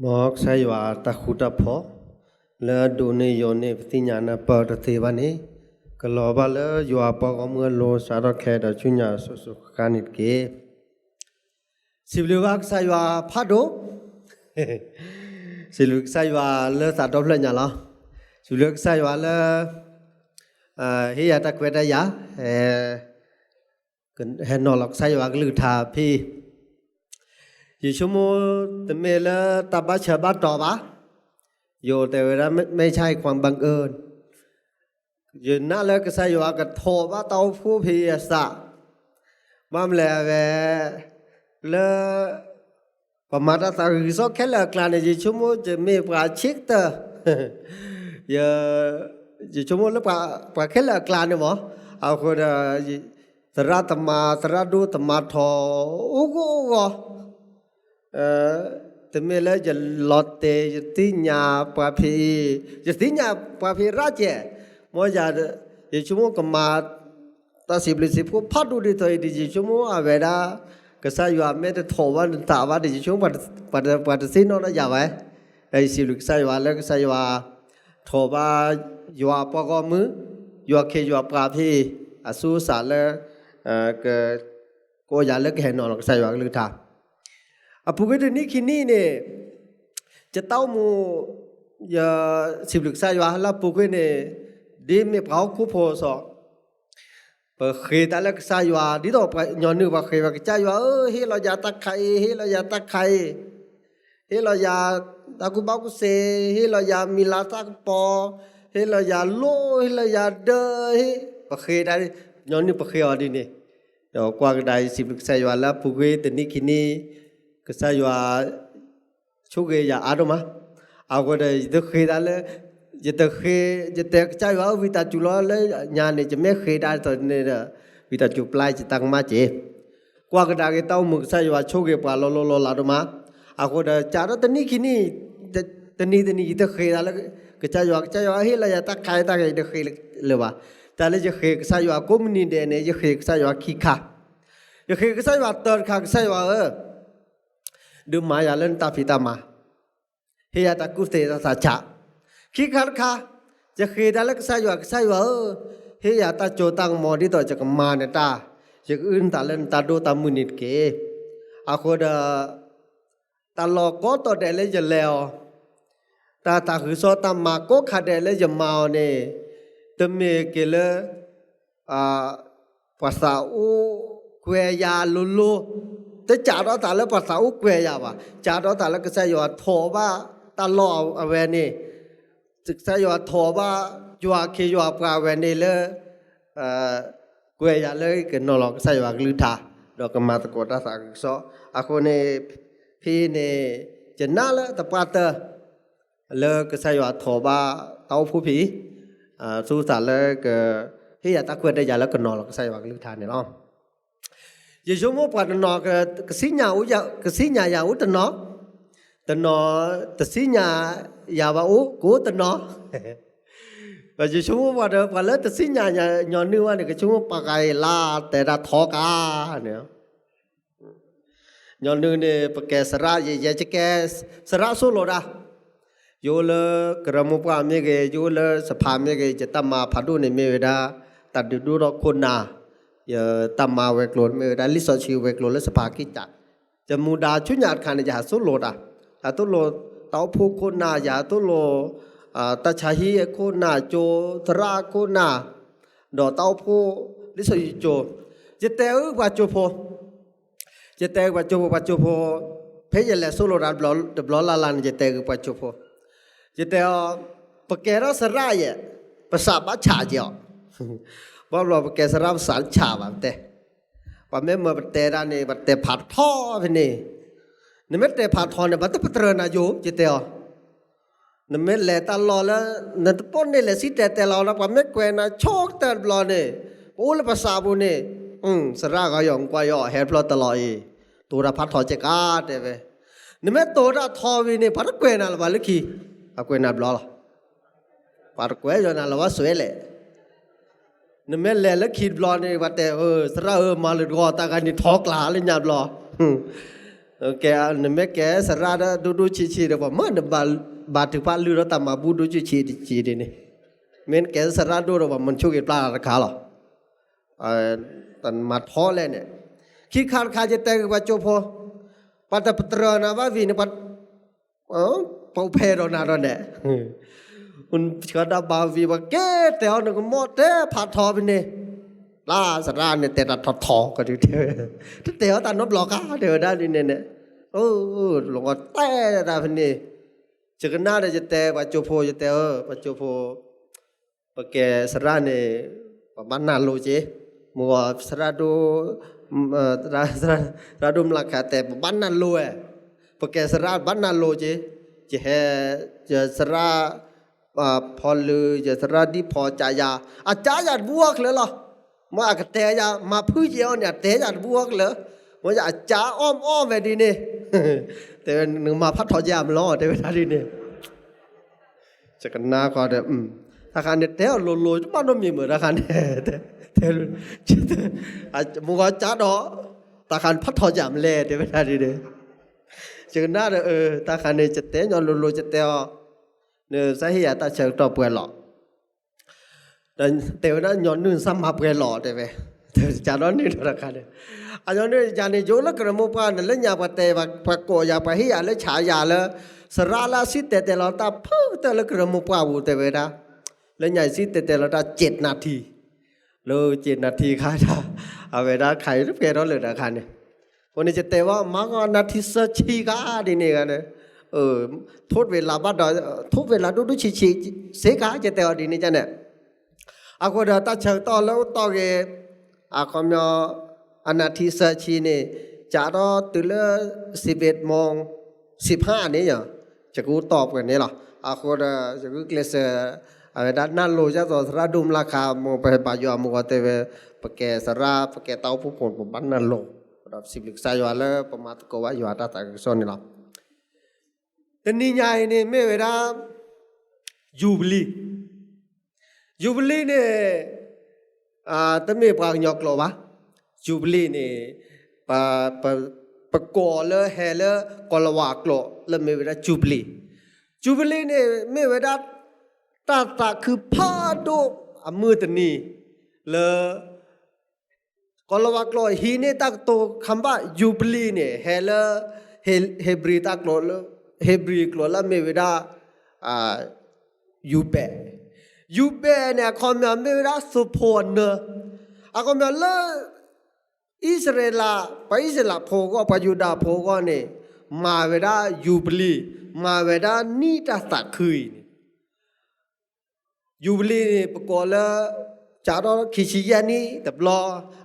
หมอกใช้ว่าตะขุตะพอแล้วดูในโยนในปฏิญาณเปิดเทวันนี้ก็รอบาแล้วอยู่อาปอกเมื่อโลสารแค่ดจุญญาสุขการนิดเกสิบลูกใช้ว่าพัดโดสิบลูกใช้ว่าเลือดสารดบเลยเนี่ยล่ะสิบลูกใช้ว่าเลือเฮียตะเกวดายาเห็นนอหลักใช้ว่าลือทาพี่อยู่ชั่วโมงแต่เมื่อละตับบ้าเชบ้าต่อบ้าอยู่แต่เวลาไม่ใช่ความบังเอิญอยู่นั่นแล้วก็ใช่ว่าก็โทรว่าเต้าผู้พิสะบ้ามแล้วเวแล้วประมาณนั้นคือสแค่ละกลางในชั่วโมงจะมีปลาชิกเตออยู่ชั่วโมงแล้วปลาแค่ละกลางเนี่ยมั้งเอาคนตระตมาตระดูตมาทออุกอุกแต่เมื่อไรจะลอตเตจะตีญาปะพีจะตีญาปะพีราชมั่วจะยิ่งชั่วโมงก็มาตาสิบลิสิบก็พัดดูดีตัวดียิ่งชั่วโมงอาเวดาก็ใส่ยาไม่ได้ถอวันตาวันยิ่งชั่วโมงปัดสินนอย่าไว้ไอ้สิบลิใส่ยาแล้วก็ใส่ยาถอว่ายาปากมือยาเคยาปะพีอาสู้สารแล้วก็ยาเลิกเห็นนอนก็ใส่ยาลึกท่าผู้เกิดนี้คินี่เนี่ยจะเต้ามูอย่าสิบลึกใส่ว่าแล้วผู้เกิดเนี่ยดีไม่เผาคู่โพสอกเปิดเคยแต่ละใส่ว่าดีต่อไปย้อนนึกว่าเคยว่าใจว่าเฮ้เราอย่าตักไข่เฮ้เราอย่าตักไข่เฮ้เราอย่าตะกุบ้ากุเซเฮ้เราอย่ามีลาตักปอเฮ้เราอย่าโลเฮ้เราอย่าเดเฮ้เปิดเคยได้ย้อนนึกเปิดเคยว่าดีเนี่ยเดี๋ยวกว่าก็ได้สิบลึกใส่ว่าแล้วผู้เกิดนี้คินี่ก็ใช่ว่าช่วยอย่าอารมณ์เอาก็ได้จะเคยได้เลยจะใจว่าวิตาจุลเลยงานเนี่ยจะไม่เคยได้ตอนนี้นะวิตาจุปลายจะตั้งมาเจกว่าก็ได้ก็ต้องมึงใช่ว่าช่วยปลาโลลาดมาเอาก็ได้จาระตอนนี้คินี่ตอนนี้จะเคยได้แล้วก็ใจว่าเฮ้ยเราจะตั้งใครตั้งจะเคยเลยว่าแต่เลยจะเคยใช่ว่าก็มันนี่เดนเนี่ยจะเคยใช่ว่าขี้ข้าจะเคยใช่ว่าเติร์ดข้าใช่ว่าดูมาอย่าเล่นตาพิตามาเฮียตากุเตตาชะขี้ขัดข้าจะเคยได้แล้วก็ใช่ว่าเฮียตาโจตังมอดีต่อจากมาเนี่ยตาจากอื่นตาเล่นตาดูตามุนิดเกอาโคดตาลอก็ต่อเดลเลยจะแล้วตาคือโซตามาก็ขาดเดลเลยจะมาเนี่ยตเมเกลภาษาอูเกวยาลุลูแต่จ่าเราแต่ละภาษาอุกเวียว่าจ่าเราแต่ละก็ใช้ว่าโทว่าตลอดเวนี่ศึกษาว่าโทว่าจัวคีจัวปลาเวนี่เลยกวยยาเลยก็นอลก็ใช้ว่าลือทาดอกมาตะโกตาสักโซอาคนเนี่ยพี่เนี่ยจะน่าละแต่ปัตตเลยก็ใช้ว่าโทว่าเต้าผู้ผีสู้สารเลยก็ที่อยากตะกวยได้ยาแล้วก็นอลก็ใช้ว่าลือทาเนี่ยเนาะยิ่งชั่วโมงปัดนอกก็สิญญาอุยก็สิญญาอย่าอุตนอตนอตสิญญาอย่าว่าอุกูตนอก็ยิ่งชั่วโมงปัดแล้วตสิญญาอย่าย้อนนึกว่าเนี่ยก็ชั่วโมงปากไก่ลาแต่ละทอกาเนี่ยย้อนนึกเนี่ยปากแกสระยิ่งจะแกสระสุโลดาโยเลกระมุปามีเกโยเลสภามีเกจะตมาพัดดูในเมวดาตัดดูรอคนนาอย่าตามมาเวกโลดเมื่อได้ลิสอชิวเวกโลดและสภากิจจะมูดาชุนยาดขันอย่าสุโลดอย่าตุโลเต้าผู้คนนาอย่าตุโลตาชาฮีคนนาโจทราคนนาดอเต้าผู้ลิสอชิโจจะเตะว่าโจโพจะเตะว่าโจโพเพยแลสุโลดาบลอลาลานจะเตะว่าโจโพจะเตะปะเกราสระเยภาษาบ้าชาเจียวว่าเราแกสรับสารชาแบบเตะว่าแม่เมื่อเตะด้านนี้บัดเตะผัดท่อไปนี่นี่ไม่เตะผัดท่อเนี่ยบัดเตะพัตรนาโยจิเตอนี่ไม่เละตลอดแล้วนั่นตะปนนี่แหละสิเตะเราแล้วว่าไม่แกวนโชคแต่บลอเนี่ยโอ้ละภาษาบุนี่สระก็ยองกว่าย่อเฮดบลอตลอดตัวละพัดท่อเจก้าเตะไปนี่ไม่ตัวละท่อวินี่พัดแกวนอะไรบ้างลึกขี้แกวนบลอละพัดแกวนจนอะไรวะสวยเลยนี่แม่เล่แล้วขีดบลอนี่ว่าแต่สระมาเลยก็ตากันนี่ทอกลาเลยหยาบลอ แกนแม่แกสระดูชีเดี๋ยวว่ามันบาถึงพาลือแล้วตามมาบูดูชีดีนี่เม้นแกสระดูเดี๋ยวว่ามันช่วยปลาราคาหรอตันมาท้อเลยเนี่ยขี้ขาดจะแต่งว่าโจพอปัตตปตรนะว่าวินปัตปองเพรนาร์เนี่ยคุณก็ได้บาวีว่าแกแต่เอาหนึ่งหมดเด้ผัดทอไปเนี่ยลาสระเนี่ยแต่ตัดทอก็ดีเดียวถ้าแต่เอาตันนบหลอกอ่ะเดี๋ยวได้ดิเนี่ยหลงก็แต่ได้ไปเนี่ยจะกันหน้าได้จะแต่ว่าโจพอจะแต่ว่าโจพอปะแกสระเนี่ยบ้านนาโลเจมัวสระดูระดมราคาแต่บ้านนาโลปะแกสระบ้านนาโลเจจะให้จะสระพอลือจะสระดีพอใจยาอาจารย์บวกเลยหรอมาอักเตยามาพื้นเดียวเนี่ยเตยาบวกเลยว่าจะอาจารย์อ้อมแบบนี้แต่หนึ่งมาพัดถอยามล้อแต่เวลาดีเนี่ยจะกันหน้าก็เดี๋ยวถ้าการเนี่ยเตะโลจุบ้านเรามีเหมือนถ้าการเนี่ยเตะมึงก็จ้าดอถ้าการพัดถอยามเล่แต่เวลาดีเนี่ยจะกันหน้าเดี๋ยวถ้าการเนี่ยจะเตะย้อนโลจะเตะเนี่ยสาเหตุตาเชิงต่อเปลือยหล่อแต่เตะนั้นย้อนนู่นซ้ำมาเปลือยหล่อแต่เว้ยจานนี้ธนาคารเนี่ยอันนี้จานนี้โยนกระมุกกันเล่นยาปะเตะปะโกยาปะเฮียเล่นฉายาเลยสระลาสิแต่เราตาพึ่งแต่ละกระมุกปาบูแต่เวลาเล่นใหญ่สิแต่เราตา7 นาทีเลย7 นาทีค่ะท่าเอาเวลาใครรู้เกี่ยวกับเรื่องธนาคารเนี่ยวันนี้จะเตะว่ามาก็นาทีสักชีก้าดีเนี่ยกันเนี่ยทุกเวลาบ้านเราทุกเวลาดูชีเสกาจะเตะดีนี่จันเนี่ยอากูเดาตาเชิงต่อแล้วต่อเกอาคอมยออนาทีสักชีเนี่ยจะรอตื่นเลย11:15นี่อย่างจะกูตอบกันนี่หรออากูเดาจะกูเกลเซอะไรด้านนั้นโลจะต่อสระดุมราคาโมไปปายอมก็เตะปะแกสระปะแกเต้าผู้ผลผมบ้านนั้นโลแบบ10 ลึกสายวันแล้วประมาณก็ว่าอยู่อาตาตากส่วนนี่หรอแต่นี่ไงเนี่ยไม่เวลายูบลีเนี่ยตั้งแต่ปางยอกหรอวะยูบลีเนี่ยปะกอเลยแห่เลยกอลวากหรอแล้วไม่เวลายูบลีเนี่ยไม่เวลาตาคือผ้าโดมือตนี่เลยกอลวากหรอฮีเนี่ยตักโตคำว่ายูบลีเนี่ยแห่เลยเฮบรีตักหรอเลยเฮบรีกลัวแล้วไม่เวลายูเบเนี่ยคอมเมนต์ไม่เวลาสุพรเนอะคอมเมนต์เลยอิสราเอลไปอิสราเอลโพก็ไปยูดาโพก็เนี่ยมาเวลายูบลีมาเวลานี่ตัดคืนยูบลีเนี่ยประกอบแล้วจารย์ขีชียานี่ตับล้อ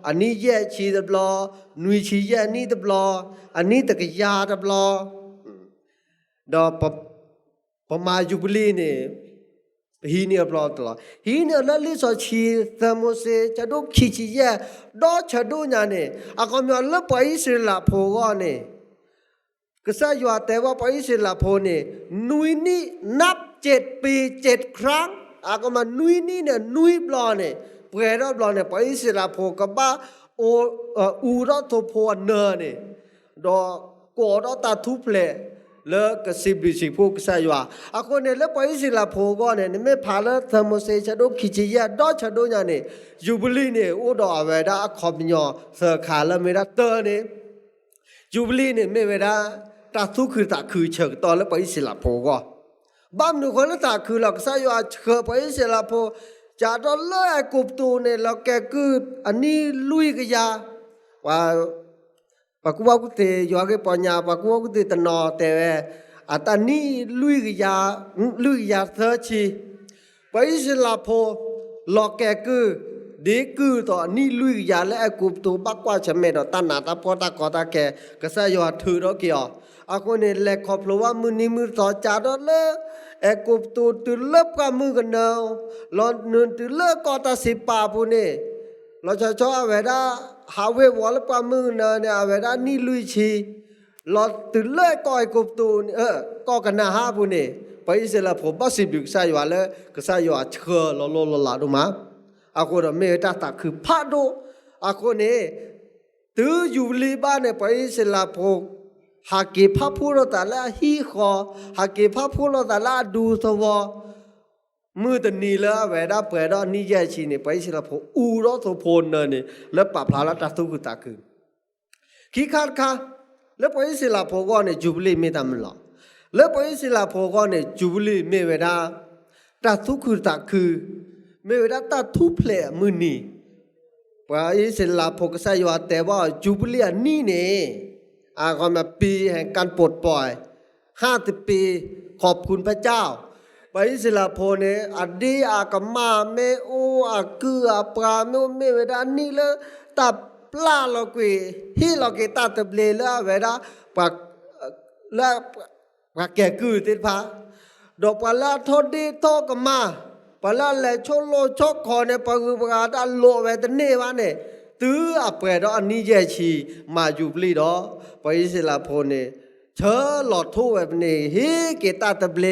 อันนี้แย่ชีตับล้อนุยชียานี่ตับล้ออันนี้ตะกยาตับล้อดอปมายูบลีเนี่ยฮีเนี่ยปลอดตลอดฮีเนี่ยนั่นลิสอชีธรรมเสจะดูขีชียะดอจะดูเนี่ยเนี่ยอาคอมยอลไปอิสราเอลโพก็เนี่ยก็ซะอยู่แต่ว่าไปอิสราเอลโพเนี่ยนุยนี่นับ7 ปี7 ครั้งอาคอมานุยนี่เนี่ยนุยปลอเนี่ยเปรย์ปลอเนี่ยไปอิสราเอลโพกับบ้าอูรอโทโพเนอเนี่ยดอกอดอตาทุเพลเลิกกสิบลิสิพูกษาอยู่อ่ะคนเนี่ยเลิกไปสิลาโพก็เนี่ยไม่พาแล้วธรรมเสชดูขิจิยะดอชดูเนี่ยยูบลีเนี่ยอุดอเวดาขอบยอเสขาแล้วไม่ได้เตอเนี่ยยูบลีเนี่ยไม่เวดาตาทุคือตาคือเฉิงตอนแล้วไปสิลาโพก็บ้ามหนูคนละตาคือหลักษาอยู่เคยไปสิลาโพจะตอนเลิกกุบตูเนี่ยเราแกคืออันนี้ลุยกยาว่าปักว่ากุฏิอยู่อาเกปญาปักว่ากุฏิตนอแต่อัตนี้ลุยกยาเธอชีไปอิสลาโพหลอกแกคือเด็กคือต่อนี่ลุยกยาและกุบตัวบักว่าจะไม่ดอตันนาตาพอตากอตาแกก็ใส่ยอดถือดอกเกี่ยวอาคนเนี่ยแหลกขอบเพราะว่ามือนี้มือต่อจาดเลยกุบตัวตื่นเลิกกับมือกันเนาหลอนนื่นตื่นเลิกกอตาสิป่าผู้นี่เราจะชอบเวลาหาเววอลปามือเนี่ยเวลานี่ลุยชีเราตื่นเลิกก่อยกบตูนก็กันนาฮาบุนี่ไปอิสราผมบ้า10 ลึกใส่ว่าเลยก็ใส่ว่าเชื่อเราลาดูมาอากูเราเมตตาคือพระดูอากูเนี่ยตื้ออยู่ลีบ้านเนี่ยไปอิสราผม หากเก็บพระพูดเราแต่ละฮีคอหากเก็บพระพูดเราแต่ละดูสวอมือตนีแล้วเวลาเปิดนี่แย่ชีนี่ไปสิละพออูรอตัวพลเนนี่แล้วปรับพลาละตัดทุกตาคือขี้ขาดค่ะแล้วไปสิละพอก็เนี่ยจูบลีไม่ทำหรอกแล้วไปสิละพอก็เนี่ยจูบลีไม่เวลาตัดทุกตาคือไม่เวลาตัดทุกเพลมือนี่ไปสิละพอก็ใส่ว่าแต่ว่าจูบลีนี่เนี่ยก็มาปีแห่งการปลดปล่อย50 ปีขอบคุณพระเจ้าไปสิละโพเนอดีอากมาเมโออากืออาปราเมเมเวดานี่ละตับปลาลอกวีฮีลอกเกตาตะเบลละเวดาปักละปักแก่กือติดพาดอกปลาทอดีทอกมาปลาแลชโลชกคอเนปะกุปกาดาโลเวตเนวาเนตื้ออเปดอันนี้แย่ชีมาอยู่ปลีดอไปสิละโพเนเชอหลอดทูแบบนี้เฮเกตาตะเบล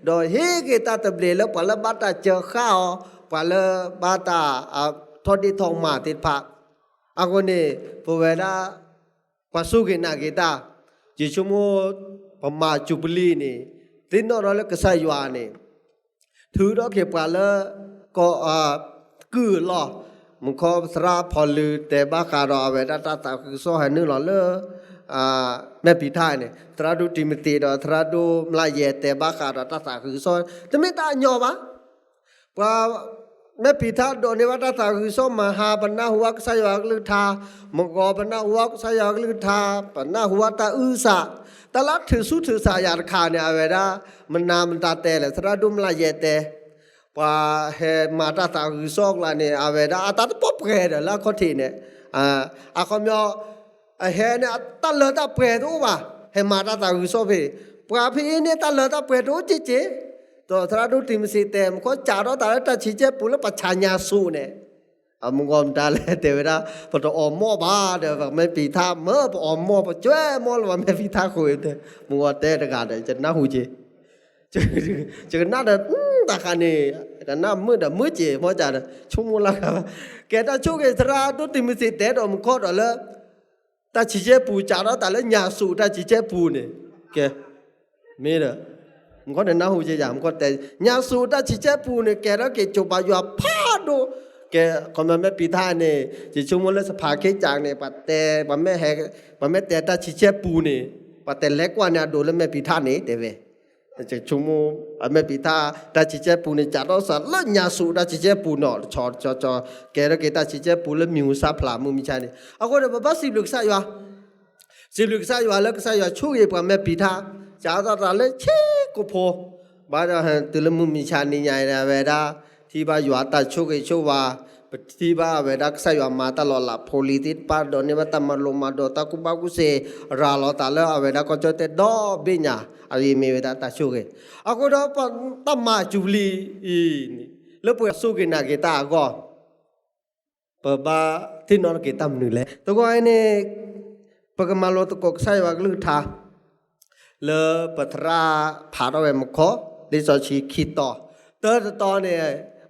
โดยเฮเกตาตะเบลแล้วปะละบาตาเจอข้าวปะละบาตาทอดีทองมาติดผักอาคนนี้พอเวลาปัสสุกินาเกตาจิชุโมปมาจุบลีนี่ตินนอรแล้วก็ใส่ยานี่ถือดอกเก็บปะละก็กือหลอมันขอสระพอลือแต่บ้าคารอเวลาตาตาคือโซ่ให้นึกหล่อเลแม่ปีท้ายเนี่ยทราดูติมตีดอทราดูมลายเยแต่บ้าคารอตาตาคือโซ่จะไม่ตาหยอบะว่าแม่ปีท้ายโดนในวัดตาตาคือโซ่มาหาปัญหาหัวกสายากลือทามงกอปัญหาหัวกสายากลือทาปัญหาหัวตาสะตลาดถือสู้ถือสายาขาเนี่ยเวลามันนามันตาแต่เลยทราดูมลายเยแต่ว่าเฮมาตาตาคือโซ่ละเนี่ยเวลาตาตป๊อปเกดแล้วคนที่เนี่ยคอมยอเฮเนี่ยตาเลตาเปรตูว่ะเฮมาตาตากุโซเปปราพีเนี่ยตาเลตาเปรตูจิจิตัวทราดูติมสิเตมก็จ่าเราตาเลตาชิเจปุลปัจฉาญาสูเนี่ยมุงอมตาเลเตเวลาพอตัวอมมอบาเดี๋ยวไม่ปีท่าเมื่ออมมอปจ้วยมอลว่าไม่ปีท่าคุยเตมุงอเตตะการเดจะน่าหูจีจะน่าเดตาคานีแต่น่ามืดมืดจีมอจ่าชุ่มมุลครับแกตาชุกเอทราดูติมสิเตดอมโคตรเลยตาชิเจปูจ่าเราแต่ละญาสูตาชิเจปูเนี่ยแกมีเหรอมันก็เดินหน้าหูเจียมันก็แต่ญาสูตาชิเจปูเนี่ยแกแล้วแกจบไปอยู่พาดูแกคนมันไม่ปีท่าเนี่ยจะชุ่มวันละสภาเกจางเนี่ยปัตแต่ปัตแม่แหกปัตแม่แต่ตาชิเจปูเนี่ยปัตแต่เล็กกว่าเนี่ยดูแล้วแม่ปีท่าเนี่ยเดี๋ยวจะชุ่มแม่ปีท่าตาชิเจปูเนี่ยจ่าเราสัตว์แล้วญาสูตาชิเจปูเนาะจอแกแล้วแกตาชิเจปูแล้วมิวซาพลามือมิชาเนี่ยเอาคนเดียวบ้าสิบลูกสายวะสิบลูกสายวะแล้วก็สายวะช่วยปะแม่ปีท่าจ่าตาเลยเช่กุโพบ้าจะเห็นตัวละมือมิชานี่ใหญ่เลยเวลาที่บ้าอยู่ตาช่วยช่วยว่าที่บ้าเวลาสายวะมาตลอดละโพลิติสปาโดนเนี่ยมาตมาลงมาโดตากุบ้ากุเสราลอตาแล้วเวลาก็จะเตะดอบิญญาอะไรมีเวลาตาช่วยเอาคนเดียวปะตั้มมาจุลีแล้วเปิดสู้กินนักกีตาร์ก็เปิดบ้าที่นอนกีตาร์นี่แหละตัวก็ไอ้เนี่ยปกมาโลตกกใส่ว่าลือทาเลปทราผาเราเอ็มขอดิสอชีคิดต่อเตอร์ตอนเนี่ย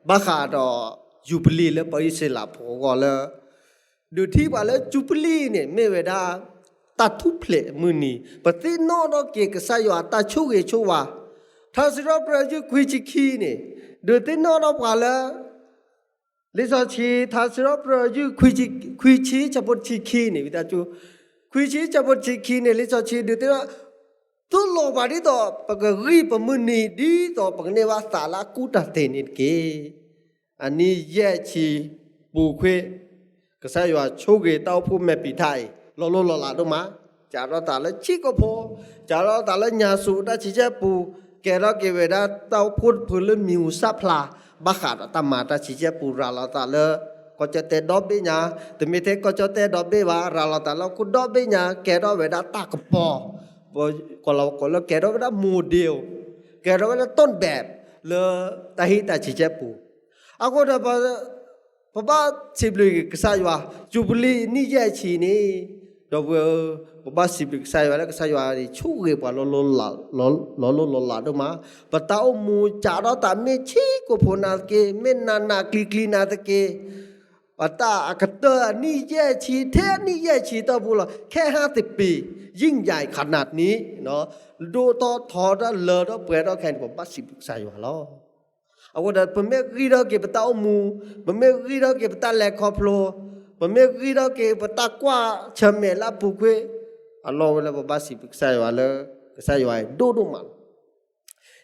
บ้าขาดอยูบลีแล้วไปเสลับหัวก็เลยดูที่ว่าแล้วจูบลีเนี่ยไม่เวลาตัดทุบเพลมือนี่ปฏิโนโนเกกใส่ว่าตัดชูเกชูว่าถ้าสิเราประยุกต์คุยจิคีเนี่ยดูที่โนโนว่าแล้วลิซอชีถ้าสิเราประยุกต์คุยชีจะบดจิคีเนี่ยวิตาจูคุยชีจะบดจิคีเนี่ยลิซอชีดูที่ว่าตุโลบาดีต่อปกรีปมือนี่ดีต่อปกเนว่าสาระกูตัดเตนิดเกอันนี้แย่ชีปูเควก็ใช่ว่าโชคเกต้าผู้แม่ปีไทยลอลาดูมาจ่าเราตาละชิโกโพจ่าเราตาละญาสูตาชิเจปูแกเราเกเวดาเต้าพูดพื้นเรื่องมิวซัพลาบ้าขาดตามาตาชิเจปูราเราตาละก็จะเตะดอบเบียแต่ไม่เทก็จะเตะดอบเบียว่าเราตาละกูดอบเบียแกเราเวดาตากปอก็เราแกเราเวดาโมเดลแกเราเวดาต้นแบบเลยตาฮิตาชิเจปูเอาก็ได้พอบ้าสิบลิกใส่ว่าจูบลีนี่แย่ชีนี่ดอกพอบ้าสิบลิกใส่ว่าแล้วก็ใส่ว่าดิชูเก็บว่าลอดูมาปะตาอมูจ่าเราตาไม่ชี้ก็พนาเกไม่นาคลีนาตะเก ว่าตาอากาเตอร์นี่แย่ชีเทนี่แย่ชีต่อพูดละแค่50 ปียิ่งใหญ่ขนาดนี้เนาะดูต่อทอดเลอต่อเปรตต่อแข่งผม80ใส่หัวล้อเอาว่าแต่ผมไม่รีดเก็บตาอมูผมไม่รีดเก็บตาแหลกคอพโลผมไม่รีดเก็บตากว่าเชมเมล่าปุกเวอัลลอฮ์เวลาผม80ใส่หัวเลยใส่หัวดูมัน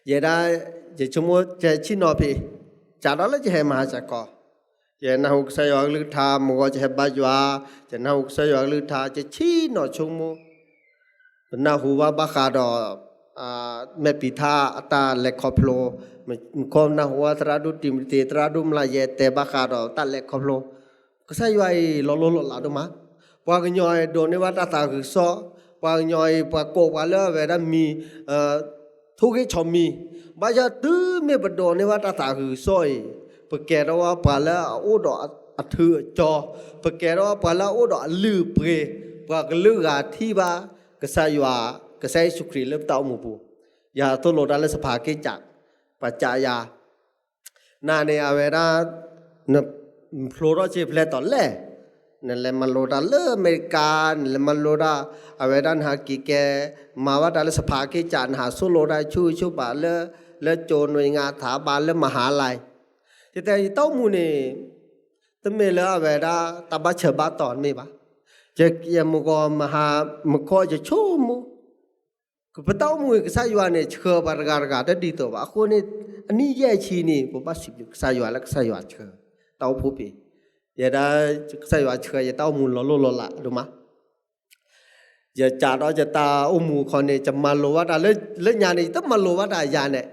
อย่าได้จะชั่วโมงจะชินอพีจาระแล้วจะให้มาจากก่อจะน่าหุกใส่หัวลึกทามัวจะให้บาจวาจะน่าหุกใส่หัวลึกทาจะชี้นอชั่วโมงน่าหัวบ้าขาดแม่ปีธาอัตาเล็กคอพโลมันคอมน่าหัวตราดูติมตีตราดูมลายเยเตบ้าขาดตัดเล็กคอพโลก็ใส่หัวหล่อๆลาดูมาพวกย่อยโดนในวัดตาคือซ้อพวกย่อยพวกโกวาเลเวลามีทุกข์ชมีบางอย่างตื้อไม่ประโดนในวัดตาคือซ้อยเพื่อแกเราว่าปลาโอ้ดอกอัฐือจอเพื่อแกเราว่าปลาโอ้ดอกลือเปรย์พวกลือที่บ้าก็ใส่หัวก็ใส่สุขีเริ่มเต้าหมู่ปูอย่าตัวโลดาเลสภาเกจักปัจจายานาเนอเวราเนโฟลอเจเพลตอนแรกนั่นแหละมันโลดาเลอเมริกานั่นมันโลดาอเวราหากิแกมาว่าดาเลสภาเกจันหาสุโลดาชูบาเลโจหน่วยงานถาบาลเลมหาลัยแต่เต้าหมู่นี่ตเมเลอเวราตบะเฉบาตอนไม่ปะจะเกี่ยมกมหามกจะชูมูก็พระเต้ามูกสายวันเนี่ยเชื่อบารการกันได้ดีตัวว่าคนนี้อันนี้แย่ชีนี่ผมว่า10สายวันแล้วสายวันเชื่อเต้าผู้ปีอย่าได้สายวันเชื่ออย่าเต้ามูลล้อละดูมั้ยอย่าจ่าเราจะตาอุ้มูคนนี้จะมาโลวัดเล่นยานี่ต้องมาโลวัดยาเนี่ย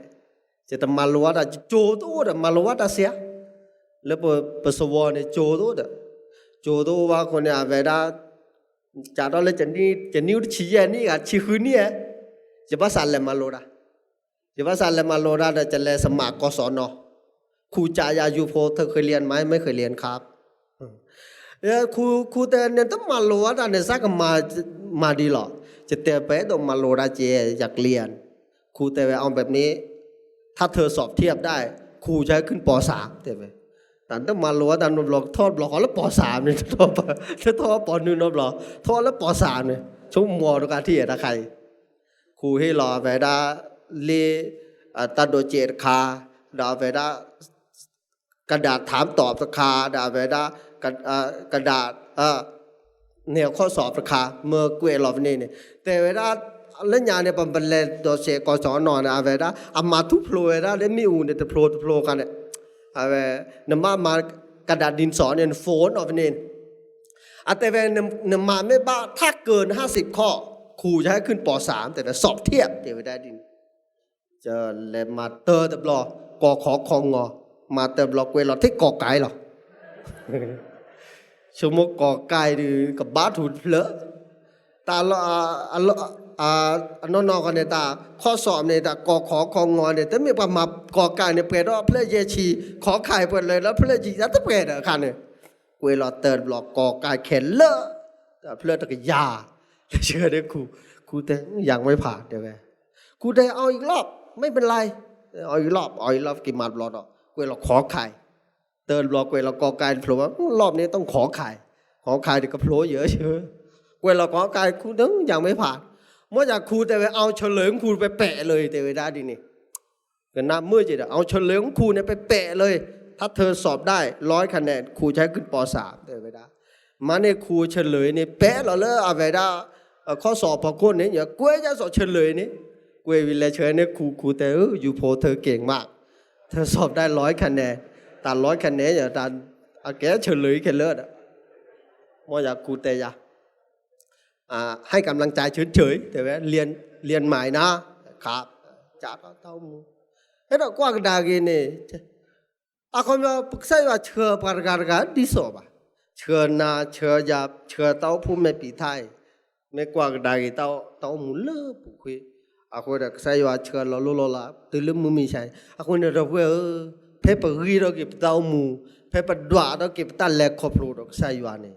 จะต้องมาโลวัดโจตัวเดมาโลวัดเสียแล้วพอสวรรค์เนี่ยโจตัวเดโจตัวว่าคนนี้เวลาจ่าเราเลยจะนิ้วชี้แย่นี่กับชี้หื้อนี่จะภาษาเลมาโลดาจะภาษาเลมาโลดาจะเลสมัครกศนครูจ่ายายูโพเธอเคยเรียนไหมไม่เคยเรียนครับครูแต่เนี่ยต้องมาโลดาเนี่ยสักมาดีหรอจะเตะไปต้องมาโลดาเจอยากเรียนครูแต่เอาแบบนี้ถ้าเธอสอบเทียบได้ครูจะขึ้นป.3เตะไปแต่ต้องมาโลดาบล็อกทอดบล็อกแล้วป.3เนี่ยทอดป.1นบล็อกทอดแล้วป.3เนี่ยช่วงมัวตรงการที่อะไรใครครูให้รอเวลาเลตัดโดเจตคาดาเวลากระดาษถามตอบราคาดาเวลากระดาษแนวข้อสอบราคาเมื่อเกวลอบนี่เนี่ยแต่เวลาเล่นยาเนี่ยเป็นบรรเลงโดเซกศนนะเวลาอามาทุพโลเวลาเล่นมีอูเนี่ยโพลกันเนี่ยเวลามากระดาษดินสอเนี่ยโฟนออกนี่แต่เวลามาไม่บ้าถ้าเกิน50 ข้อครูจะให้ขึ้นป.3แต่สอบเทียบเดี๋ยวได้ดินจะเลมาเตอร์ตบลอกอขอคองงอมาเตอร์บลอกเวลาที่กอไก่หรอชั่วโมงกอไก่หรือกับบาถูดเลอะตาละนอกกันเนี่ยตาข้อสอบเนี่ยตากอขอคองงอเนี่ยแต่ไม่ประมาณกอไก่เนี่ยเปรตว่าเพลเยชีขอไข่เปิดเลยแล้วเพลจีจะต้องเปรตอ่ะคันเนี่ยเวลาเตอร์บลอกกอไก่เข็นเลอะแต่เพลตะกยาเชื่อได้ครูแต่ยังไม่ผ่านเดี๋ยวไงครูแต่เอาอีกรอบไม่เป็นไรเอาอีกรอบกี่มาบล็อกเวลาขอไข่เติร์นบล็อกเวลากอไก่โผล่ว่ารอบนี้ต้องขอไข่เดี๋ยวก็โผล่เยอะเชื่อเวลาขอไก่ครูต้องยังไม่ผ่านเมื่อจากครูแต่เอาเฉลิมครูไปแปะเลยแต่เวลาดีนี่ก็น่าเมื่อจีเอาเฉลิมครูเนี่ยไปแปะเลยถ้าเธอสอบได้100 คะแนนครูใช้ขึ้นป.3แต่เวลามาเนี่ยครูเฉลยเนี่ยแปะเราเลยเอาเวลาข้อสอบพอคนนี้อย่ากล้วยจะสอบเฉลยนี่กล้วยวิเลเชยเนี่ยครูแต่อยู่โพเธอเก่งมากเธอสอบได้100 คะแนนแต่100 คะแนนอย่างแต่แกเฉลยแค่เลิศมออยากครูแต่ยาให้กำลังใจเฉยๆแต่ว่าเรียนใหม่นะครับจากเต้ามูให้เรากว้างดากินนี่คนเราปรึกษาว่าเชื่อปรการกันดีสอบเชื่อนาเชื่อยาเชื่อเต้าผู้ไม่ปีไทยไม่กว่าได้เต้ามูลเลปุคุยคนเด็กใส่ว่าเชื่อเราละตื่นลืมมือมีใช่คนเด็กเราเพ่ปรีเราเก็บเต้ามูเพ่ปดว่าเราเก็บตาเล็กขบรูเราใส่ว่าเนี่ย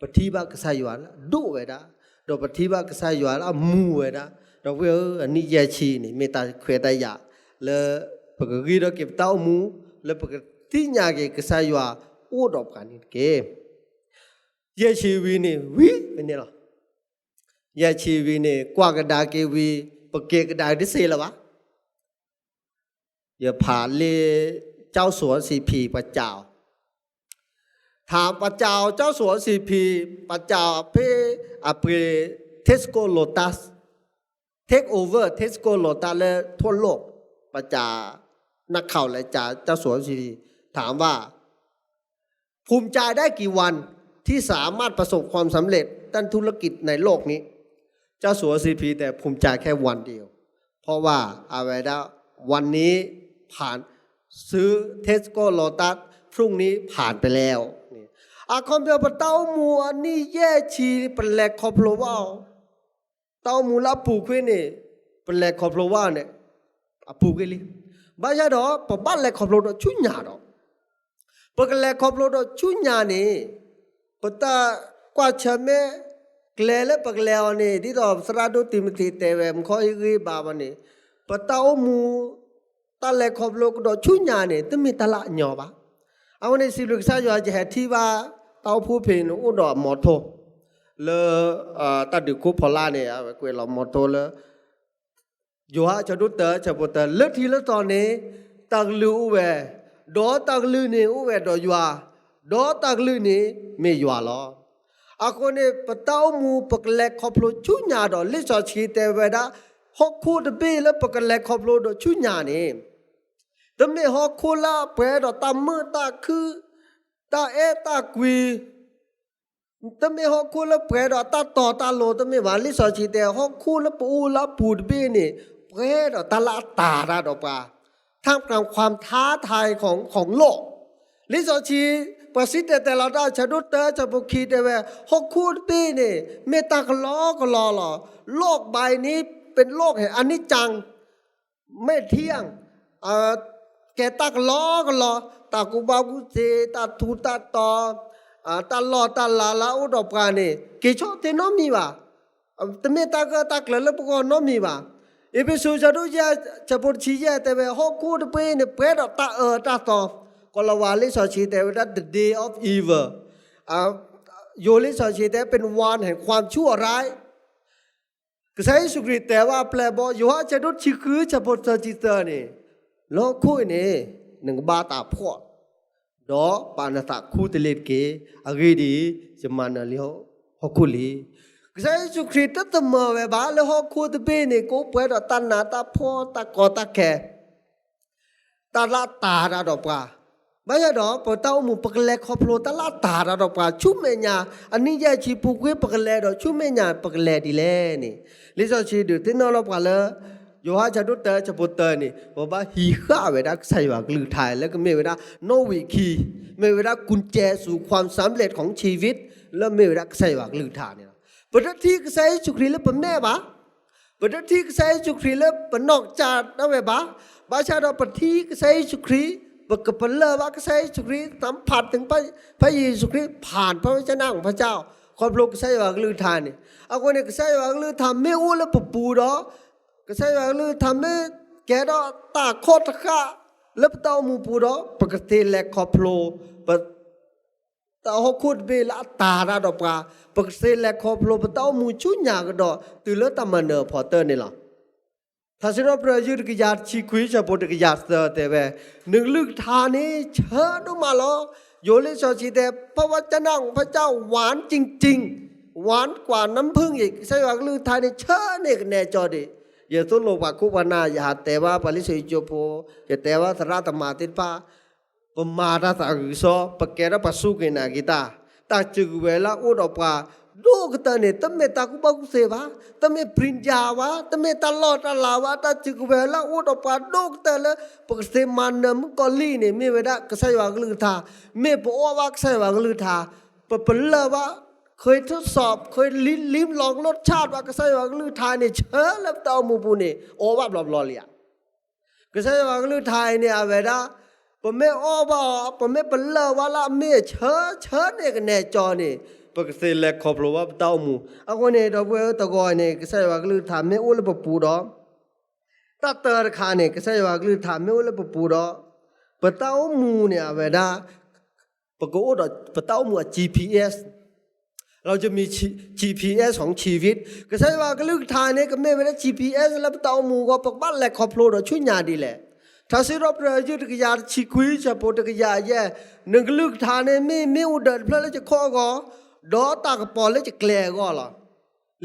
ปฏิบัติใส่ว่าดูเวด้าเราปฏิบัติใส่ว่ามูเวด้าเราอันนี้แย่ชีนี่ไม่ตาเขวตายาแล้วปกติเราเก็บเต้ามูแล้วปกติเนี่ยเก็บใส่ว่า อู้ดอกกันนี่เกเยชีวีนี่วิเป็นเนี่ยหรอเยชีวีนี่กว่ากระดาเกวีปะเกกระดาดิเซละวะอย่าผ่านเลเจ้าสวนสีพีประเจ้าถามประเจ้าเจ้าสวนสีพีประเจ้าเพอเปเทสโกโลตัสเทคโอเวอร์เทสโกโลตัสและทั่วโลกประเจ้านักข่าวและจ่าเจ้าสวนสีพีถามว่าภูมิใจได้กี่วันที่สามารถประสบความสำเร็จด้านธุรกิจในโลกนี้เจ้าสัวซีพีแต่ภูมิใจแค่วันเดียวเพราะว่าเอาไว้แล้ววันนี้ผ่านซื้อเทสโก้โลตัสพรุ่งนี้ผ่านไปแล้วอาคอมเดียวเต้ามูอันนี้แย่ชีเป็นแหลกคอพโลว่าเต้ามูรับผูกไว้เนี่ยเป็นแหลกคอพโลว่าเนี่ยผูกไว้เลยบ้านยาดอกปบ้านแหลกคอพโลดชุนยาดอกปกแหลกคอพโลดชุนยาเนี่ยปตากว่าเชเมกเลเลปกเลวนี่ที่เราสระดูติมติเตเวมขออีกบาบันนี่ปตาอมูตาเลขอบโลกดอชุญญานี่ตมีตละหยอบะเอาในสิลุกษาอยู่จะเหตุที่ว่าเต้าผู้เพนอุดอมอโทเลตัดดึกคุพลาเนี่ยเกวลมอโทเลอยู่ฮะจะดูเตอจะปตเลือกทีละตอนนี้ตักลืออุเวดอตักลือนี่อุเวดอยัวดอตักลือนี่ไม่ยัวหรออาคนเนี่ยปตามูปกเล็กขอบโลชุญญาดอลิซอชีเตเวดาฮอกคูดเบลปกเล็กขอบโลดอชุญญานี่แต่ไม่ฮอกคูลาเปดอตามมือตาคือตาตากวีแต่ไม่ฮอกคูลาเปดอตาต่อตาโลแต่ไม่ว่าลิซอชีเตฮอกคูลาปูลาปูดเบนี่เปดอตาละตาดาดอปาท่ามกลางความท้าทายของโลกลิซอชีประสิทธิ์แต่เราได้ชดุเตอจะบุคีเดเวหกคูดปีนี่เมตากล้อก็รอหรอโลกใบนี้เป็นโลกแห่งอนิจจังไม่เที่ยงแกตากล้อก็รอตากุบากุเจตาทูตาตอตาลอตาลาลาอุดปกานี่กิโชเตนอมีวะแต่เมตากตากเลลปกอนอมีวะเอเปสูชดุยาจะปุชียาแต่เวหกคูดปีนี่เปรตาตาตอก็ละวาลิสอชีเตว่า the day of evil โยลิสอชีเตเป็นวันแห่งความชั่วร้ายก็ใช้สุกริตแต่ว่าแปลบอกอยู่ว่าจะดุชิคือจะพุทธจิตเตอร์นี่โลกคู่นี่หนึ่งบาตาพอดดอปานาตาคู่ตะเลดเกอกีดีจะมันอะไรฮอกคุลีก็ใช้สุกริตตั้งมาเวบาแล้วฮอกคู่ตะเบนี่กูเปิดตันนาตาพอตากอตาแคตาละตาดาดอกปาบางอย่างดอกพอเต้าหมูปกเล็กขอบโลตลาดตาดอกปลาชุ่มเมียอันนี้ยาชีปุกเวปกเล็กดอกชุ่มเมียปกเล็กดีแลนี่ลิซอชีดูที่นอลปลาเลยอยู่ฮะจะดูเตอจะปุตเตอนี่บอกว่าฮีข้าเวลาใส่ว่ากลือไทยแล้วก็ไม่เวลาโนวิคีไม่เวลากุญแจสู่ความสำเร็จของชีวิตแล้วไม่เวลาใส่ว่ากลือไทยเนี่ยประเด็นที่ใส่สุขีแล้วเป็นแม่ปะประเด็นที่ใส่สุขีแล้วเป็นนอกจากนั่นเว้ปะบางชาติเราประเด็นที่ใส่สุขีบกกับเลว่าก็ใช้สุครีสัมผัสถึงพระเยซูคริสต์ผ่านพระวจนะของพระเจ้าความโลกก็ใช้ว่าลือทานนี่เอาคนนี้ก็ใช้ว่าลือทำไม่อู้แล้วปูดอก็ใช้ว่าลือทำไม่แกดอตาโคตรข้าแล้วเต้ามูปูดอปกติแหลกขอบโลปเต้าหกขุดเบลตาดาดอกปลาปกติแหลกขอบโลปเต้ามูชุนยากระดอตื่นแล้วตามันเนอพอเตอร์นี่หรอถ้าสิเราประยุทธ์กิจารชีคุยจะพูดกิจารเสแต่แบบหนึ่งลึกทานี้เชิดออกมาล้อโยลิสอชีแต่พระวจนะของพระเจ้าหวานจริงๆหวานกว่าน้ำผึ้งอีกใช่ว่าลึกทานี้เชิดเนี่ยแน่จอดีอย่าตุนโลกว่าคุปนาอย่าแต่ว่าปริสุทธิ์โจโพอย่าแต่ว่าสระธรรมาติปะปมาราตากุศลปะเกระปัสสุกินากิตาตาจึกเวลาอุดอปาดูกตาเนี่ยตั้มเมตากุบากุเสวะตั้มเมปริญญาวะตั้มเมตลอดตลาวะตาจึกเวลาอุดอปาดูกตาละปกเสมันเนมกอลีเนี่ยไม่เวดากษัยว่ากลือทาไม่ปอว่ากษัยว่ากลือทาปะเปลวะเคยทดสอบเคยลิ้มลองรสชาติว่ากษัยว่ากลือทาเนี่ยเชื่อแล้วเต้ามูปูเนี่ยโอว่าบลอบลอเลียกษัยว่ากลือทาเนี่ยเวดาปะไม่อ้อว่าปะไม่เปลวะละไม่เชื่อเนี่ยกันแน่จอเนี่ยปกติแหลกขอบโลว่าเต้ามูเอาคนเนี่ยดอกเวลตะกอยเนี่ยก็ใช่ว่ากลือทำไม่อุ้ยปปูดอตาเตอร์คาเนี่ยก็ใช่ว่ากลือทำไม่อุ้ยปปูดอปะเต้ามูเนี่ยเวลา ปกติปะเต้าหมวด GPS เราจะมี GPS ของชีวิตก็ใช่ว่าก็ลึกทางนี้ก็ไม่เป็น GPS แล้วปะเต้าหมู่ก็ปกบ้านแหละขอบโลดช่วยงานดีแหละถ้าสิรอบเรือยืดกระยาชิคุยจะปวดกระยาแย่หนึ่งก็ลึกทางนี้ไม่อุดเดินเพราะแล้วจะข้อก็ดอตากระปอแล้วจะแกลก็ล่ะ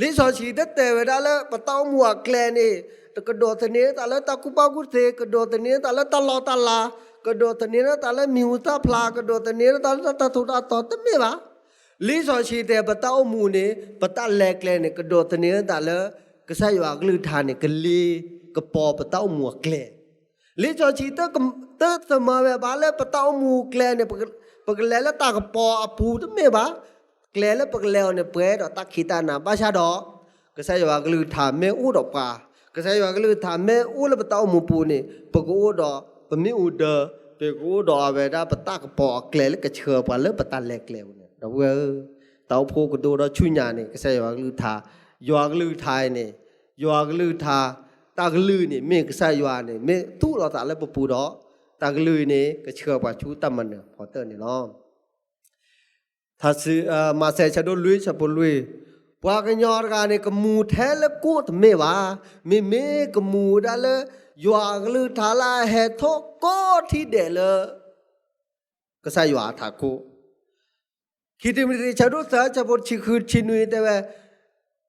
ลิซอชีดัดแต่เวลาแล้วปะเต้าหมู่แกลนี่ตะกระโดดทะเนตะแล้วตะกุปากุเสกระโดดทะเนตะแล้วตะลอตะลากระโดดทะเนตะแล้วมิวตาพลากระโดดทะเนตะแล้วตะทุตาต่อตะไม่วะลิซอชีแต่ปะเต้าหมู่นี่ปะตะแลกแลนี่กระโดดทะเนตะแล้วก็ใช่ว่าก็ลึกทางนี่ก็ลีกระปอปะเต้าหมู่แกลลิซอชีตะสมาเวบาแล้วปะเต้าหมู่แกลเนี่ยปะแลแล้วตากระปออปูตะไม่วะแกลแล้วปะแลเนี่ยเปรดตะขีตานาบาชาดอก็ใช่ว่าก็ลึกทางไม่อู้ดอกปาก็ใช่ว่าก็เลยถามแม่อู้แล้วปะเต้าหมูปูนี่ปะกูดอปะมิอูเดอปะกูดอเวดาปะตากระปอแกลแล้วก็เชื่อปะแล้วปะตาแลกแล้วเนี่ยดอกเต้าพูก็ดูดอชุญญานี่ก็ใช่ว่าก็เลยทายอก็เลยทายนี่ยอก็เลยทาตากลือนี่เมก็ใช่ยอนี่เมตู้เราตาแล้วปะปูดอตากลือนี่ก็เชื่อปะชูตามันเนี่ยพอเตอร์นี่เนาะถ้าซื้อมาใส่ชาโดลุยชาปลุยปากยอร์กาเนี่ยกมูแท้แล้วกูทำไม่ว่าไม่กมูได้เลยยัวกลือทาลาเฮทกก็ที่เดลก็ใส่ยัวทากูคิดไม่ได้ชาดูสาชาบดชิคือชินุยแต่ว่า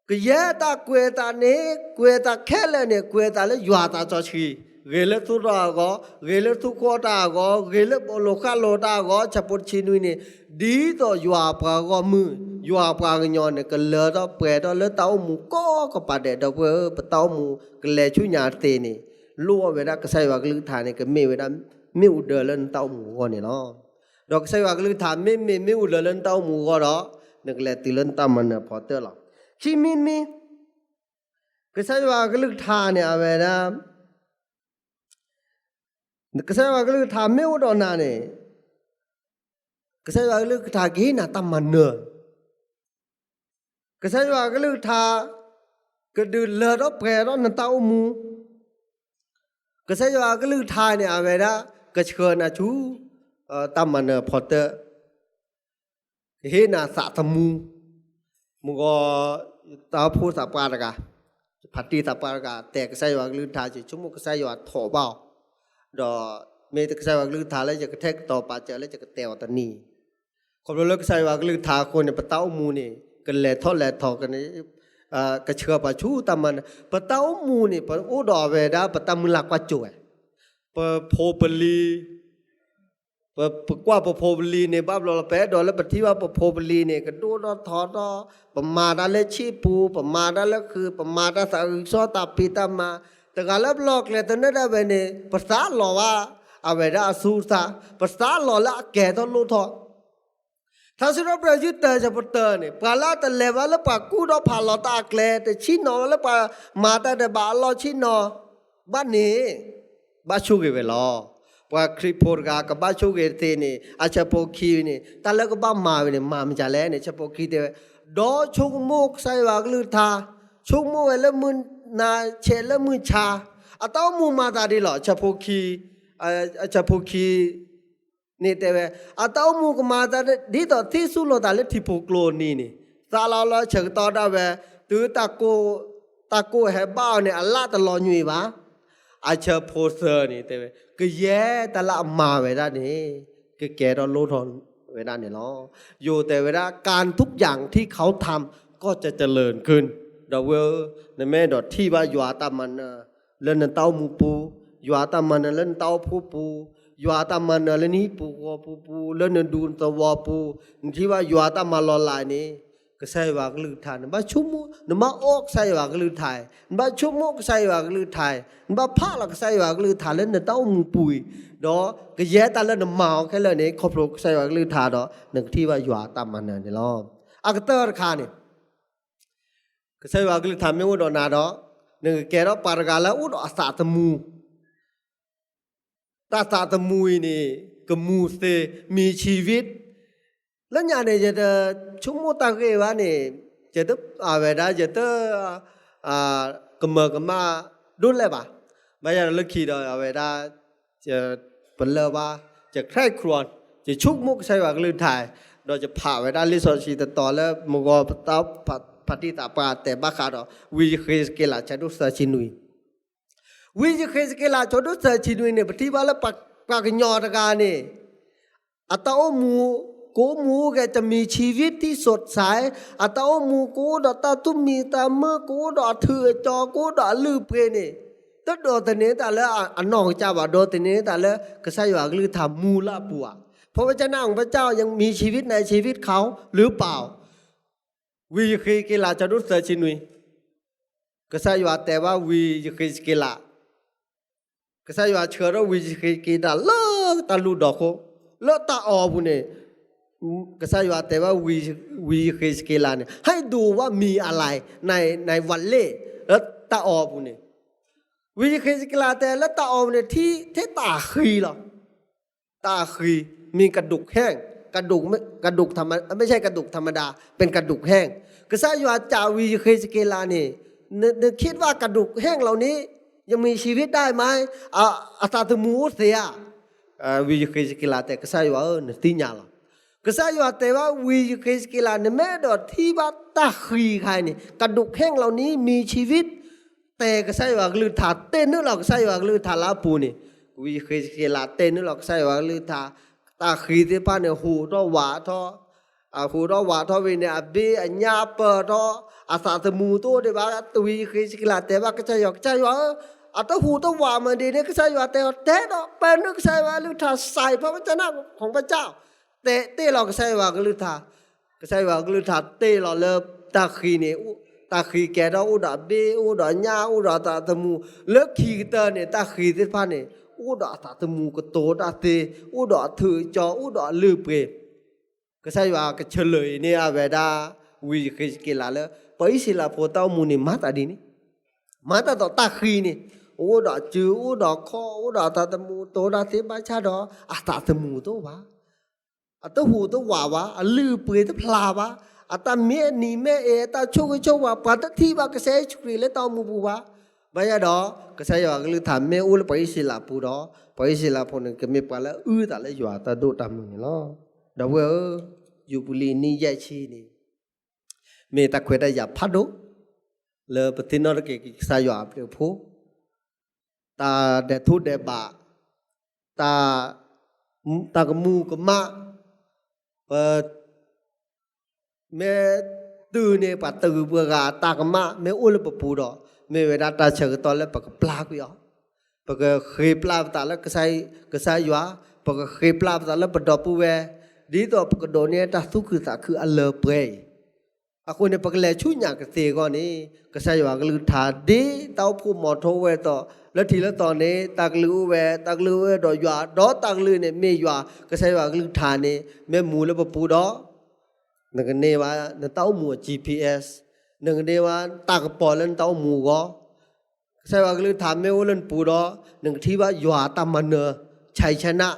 ก็แย่ตาเกวตาเนี่ยเกวตาแค่เลยเนี่ยเกวตาเลยยัวตาจอชีเกลือทุราก็เกลือทุกอตาก็เกลือโลคาโลตาก็ชาบดชินุยเนี่ยดีต่อยัวปากก็มือยัวปากยอนเนี่ยก็เลือดเปรตเลือดเต้าหมูก็ปาเด็ดเพื่อเต้าหมูก็เลยช่วยญาตินี่รู้ว่าเวลาก็ใส่ว่าก็ลือทานเนี่ยก็ไม่เวลาไม่อุดเดินเล่นเต้าหมูก็เนี่ยเนาะดอกใส่ว่าก็ลือทานไม่อุดเดินเล่นเต้าหมูก็เนาะนึกเลยตีเล่นเต้ามันเนี่ยพอเตอร์หรอกชิมินมีก็ใส่ว่าก็ลือทานเนี่ยเวลาก็ใส่ว่าก็ลือทานไม่อุดเดินเนี่ยก็ใช่ว่าก็ลือทากีน่ะตามมันเนอก็ใช่ว่าก็ลือทาก็ดูเลือดเปรตนั่นเต้ามูก็ใช่ว่าก็ลือทาเนี่ยอะไรนะก็เชิญนะชูตามมันเนอพอเตอร์เฮน่ะสะทมูมึงก็ตาพูดสับปาระกาพัดตีสับปาระกาแต่ก็ใช่ว่าก็ลือทาจิชั่วโมงก็ใช่ว่าถอเบาดอเมตก็ใช่ว่าก็ลือทาแล้วจะกระแทกต่อปาเจอแล้วจะกระเตวตะนีคนเราเลิกใส่ว่าก็ลือทาคนเนี่ยปะเต้ามูนี่กันแหล่ทอดแหล่ทอกันนี่กระเชือปะชูตามันปะเต้ามูนี่ปะอุดอเวดาปะตามุลักว่าจ่วยปะโพปลีปะกว่าปะโพปลีเนี่ยบ้าเราแปะดอแล้วปะที่ว่าปะโพปลีเนี่ยก็ดูดอทอดอปะมาดาเลชีปูปะมาดาแล้วคือปะมาดาสาวิโซตาปีตามาแต่การรับลอกเลยตอนนั้นได้เวเนี่ยภาษาหล่อว่าเอาเวดาสูซาภาษาหล่อละแก่ต้องรู้ทอถ้าสิเราประยุทธ์เตอร์จะพูดเตอร์เนี่ยปลาละแต่เลวแล้วปลากู้ดอผ่าลอตาเกลแต่ชินอแล้วปลามาแต่เดบาลอชินอบ้านนี้บ้านชูเกเวลอปลาคริปโปร์กากับบ้านชูเกเตนี่อาชาโปคีนี่แต่แล้วก็บ้านมาเนี่ยมามันจะแล้วเนี่ยชาโปคีเตดอชุกมุกใส่วากลือทาชุกมุกแล้วมือนาเชแล้วมือชาอะต้อมูมาตาดีหรอชาโปคีชาโปคีนี่แต่ว่าอาตามูกมาตาดีต่อที่สุดเราตาเล็ที่พวกโลนี่ซาลาลาเชิงต่อได้ว่าตัวตาโกเฮบ้าเนี่ยอัลลาตลอดอยู่บ้าอาเชอโพเซอร์นี่แต่ว่าก็แย่ตละมาเวลานี่ก็แกเราโลทอนเวลาเนี่ยเนาะอยู่แต่เวลาการทุกอย่างที่เขาทำก็จะเจริญขึ้นดาวในแม่ดอทที่ว่าอยู่อาตามันเล่นเต้ามูปูอยู่อาตามันเล่นเต้าผู้ปูยัวตามันอะไรนี่ปูเล่นดูนตัวปูที่ว่ายัวตามันลอลายนี่ก็ใส่ว่าก็ลือทานบ้าชุ่มนบ้าออกใส่ว่าก็ลือทายบ้าชุ่มก็ใส่ว่าก็ลือทายบ้าผ้าก็ใส่ว่าก็ลือทานเล่นเต้ามูปุยดอก็แย่ตาเล่นเมาแค่เล่นนี่ครบโลกใส่ว่าก็ลือทานดอหนึ่งที่ว่ายัวตามันเนี่ยล้ออักเตอร์คานี่ก็ใส่ว่าก็ลือทานไม่อุดนาดอหนึ่งแกเราปารกาแล้วอุดอาสาตมูตาตาตะมุยนี่กมูเสมีชีวิตแล้วอย่างนี้จะชุ่มตาเกวะนี่จะต้องเวลาจะต้องกมาดูแลบ่ไม่ใช่เลือกขี้ดอกเวลาจะเป็นเลวะจะใคร่ครวญ จะชุกมุกใช่ว่าก็เลยถ่ายเราจะผ่าไว้ได้ลิสอนชีตต่อแล้วมกอตาพัติตาปาแต่บ้าขาดวิเคสเกล่าจะดูสชินุยวิเคสเกล่าจะดูสชินุยเนี่ยปฏิบัติแล้วปักยอดการเนี่ยอัตโอมูกูมูแกจะมีชีวิตที่สดใสอัตโอมูกูดอตาตุ้มมีตาเมื่อกูดอเถื่อจอกูดอลือเพเนี่ยตัดโดตเนี้แต่แล้วอันนองจ้าว่าโดตเนี้แต่แล้วก็ใช่ว่าลือทำมูละปัวเพราะว่าเจ้าหน้าของพระเจ้ายังมีชีวิตในชีวิตเขาหรือเปล่าวิเคสเกล่าจะดูสชินุยก็ใช่ว่าแต่ว่าวิเคสเกล่าก็ใช่ว่าเชื่อว่าวิเคสเกล่าเลิกตาลูดอกโคเลิกตาออบุเนี่ยก็ใช่ว่าแต่ว่าวิเคสเกล่าเนี่ยให้ดูว่ามีอะไรในวันเล่แล้วตาออบุเนี่ยวิเคสเกล่าแต่แล้วตาออเนี่ยที่ตาขีหรอตาขีมีกระดูกแห้งกระดูกธรรมไม่ใช่กระดูกธรรมดาเป็นกระดูกแห้งก็ใช่ว่าจาวิเคสเกล่าเนี่ยนึกคิดว่ากระดูกแห้งเหล่านี้ยังมีชีวิตได้ไหมอาตาตมูเสียวิเคสเกล่าแต่ก็ใช่ว่าติญญาหรอก็ใช่ว่าแต่ว่าวิเคสเกล่าเนี่ยแม้ดอที่ว่าตาขีใครเนี่ยกระดูกแห้งเหล่านี้มีชีวิตแต่ก็ใช่ว่าลือถาเต้นนึกหรอกใช่ว่าลือถาลาปูนี่วิเคสเกล่าเต้นนึกหรอกใช่ว่าลือถาตาขีที่ป้าเนี่ยหูทอหวาทอหูทอหวาทอวิเนี่ยเบียญาเปอทออาสาตมูตัวเดี๋ยวว่าตัววิเคสเกล่าแต่ว่าก็ใช่ว่าตัวหูตัวหวามันดีเนี่ยก็ใช่ว่าแต่ดอกเป็นนึกใช่ว่าลือถาใส่พระวจนะของพระเจ้าเตเราก็ใช่ว่าก็ลือถาก็ใช่ว่าก็ลือถาเตเราเลิกตาขีเนี่ยตาขีแกเราอุดาเบอุดาญาอุดาตาตมูเลิกขีเตอเนี่ยตาขีที่พันเนี่ยอุดาตาตมูก็โตตาเตอุดาถือจออุดาลือเปรก็ใช่ว่าก็เฉลยเนี่ยเวลาวิเคสเกล่าแล้วไปสิลาโพต้ามูนี่มาตาดีนี่มาตาต่อตาขีนี่อุดาจืออุดาคออุดาตาตมูโตตาเตบาชาดออาตาตมูตัววะตัวหูตัวหวาวะลือเปรตพลาวะตาเมียนี่เมียตาโชคว่าปัตทีว่ากระเสชุกรีและตอมูบูวะบายดอกระเสยว่าก็ลือถามเมียอุลไปสิลาปูดอไปสิลาพนึงก็มีปะละตาละอยู่ตาโดตามมึงเนาะดาวอยู่บุรีนี่แย่ชีนี่เมตาเควดายาพัดโดเลปตินอร์เกกิสายว่าเปลือกผู้ตาเดทุเดบะตากมูกมาเมื่อตื่นเนี่ยปัตตื่นเบื่อตากมาเมื่ออุลปปูดอเมื่อเวลาตาเชิงตอนแล้วปากปลากุยอ๋อปากเคยปลาตาแล้วก็ใส่ยัวปากเคยปลาตาแล้วปดอปูเวดีตัวปากโดนเนี่ยตาทุกคือตาคืออัลเลเปย์aku ne pakle chunya ke te ko ni ka sa yawa ka lu tha de taw phu mo tho we to la thi la to ne tak lu we do yawa do tak lu ne me yawa ka sa yawa ka lu tha ne me mu le pu do ne ka ne wa ne taw mu GPS ne ka ne wa ta ka po len taw mu go ka sa yawa ka lu tha me wo len pu do ne ka thi wa yawa ta man ne chai chana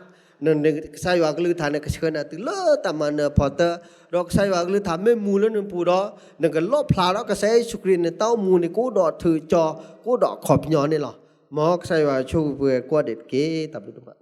ne ka sa yawa ka lu tha ne ka chana tu le ta man ne pho taเราใช้ว่าหรือทำไม่มูแล้วนึงปูดอหนึ่งก็ลบพลาแล้วก็ใช้ชุกรีนเต้ามูนี่กูดอถือจอกูดอขอบย้อนนี่หรอหมอใช้ว่าชูเบื่อกว่าเด็ดเก๋ตับดุมา